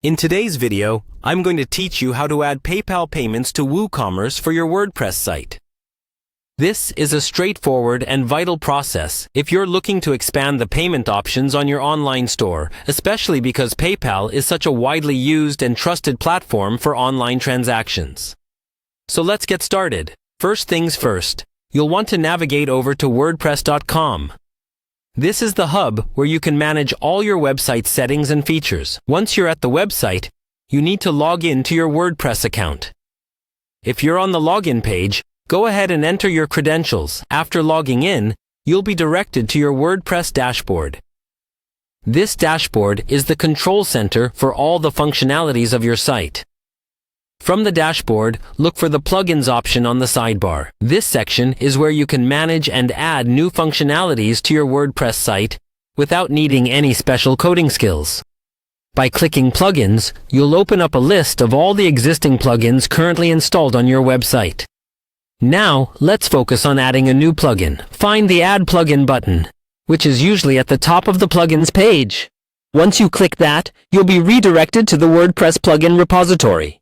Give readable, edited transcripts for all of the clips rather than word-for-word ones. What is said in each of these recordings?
In today's video, I'm going to teach you how to add PayPal payments to Woocommerce for your WordPress site. This is a straightforward and vital process if you're looking to expand the payment options on your online store, especially because PayPal is such a widely used and trusted platform for online transactions. So let's get started. First things first, you'll want to navigate over to WordPress.com. This is the hub where you can manage all your website settings and features. Once you're at the website, you need to log in to your WordPress account. If you're on the login page, go ahead and enter your credentials. After logging in, you'll be directed to your WordPress dashboard. This dashboard is the control center for all the functionalities of your site. From the dashboard, look for the Plugins option on the sidebar. This section is where you can manage and add new functionalities to your WordPress site without needing any special coding skills. By clicking Plugins, you'll open up a list of all the existing plugins currently installed on your website. Now, let's focus on adding a new plugin. Find the Add Plugin button, which is usually at the top of the Plugins page. Once you click that, you'll be redirected to the WordPress plugin repository.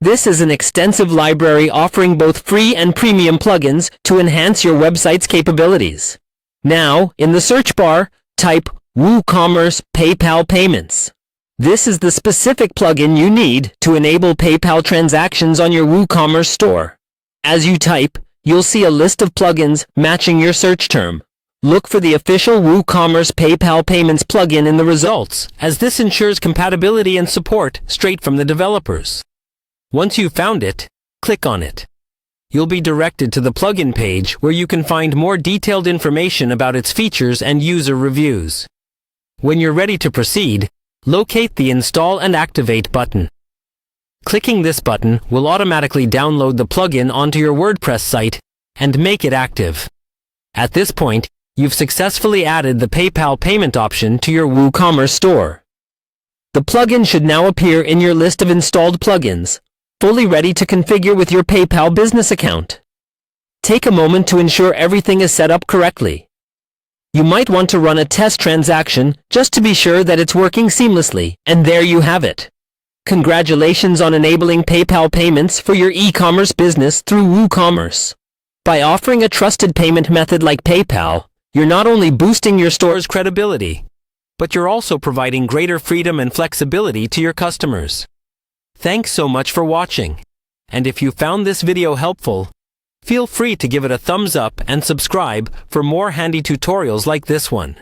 This is an extensive library offering both free and premium plugins to enhance your website's capabilities. Now, in the search bar, type WooCommerce PayPal Payments. This is the specific plugin you need to enable PayPal transactions on your WooCommerce store. As you type, you'll see a list of plugins matching your search term. Look for the official WooCommerce PayPal Payments plugin in the results, as this ensures compatibility and support straight from the developers. Once you've found it, click on it. You'll be directed to the plugin page where you can find more detailed information about its features and user reviews. When you're ready to proceed, locate the Install and Activate button. Clicking this button will automatically download the plugin onto your WordPress site and make it active. At this point, you've successfully added the PayPal payment option to your WooCommerce store. The plugin should now appear in your list of installed plugins, fully ready to configure with your PayPal business account. Take a moment to ensure everything is set up correctly. You might want to run a test transaction just to be sure that it's working seamlessly, and there you have it. Congratulations on enabling PayPal payments for your e-commerce business through Woocommerce. By offering a trusted payment method like PayPal, you're not only boosting your store's credibility, but you're also providing greater freedom and flexibility to your customers. Thanks so much for watching. And if you found this video helpful, feel free to give it a thumbs up and subscribe for more handy tutorials like this one.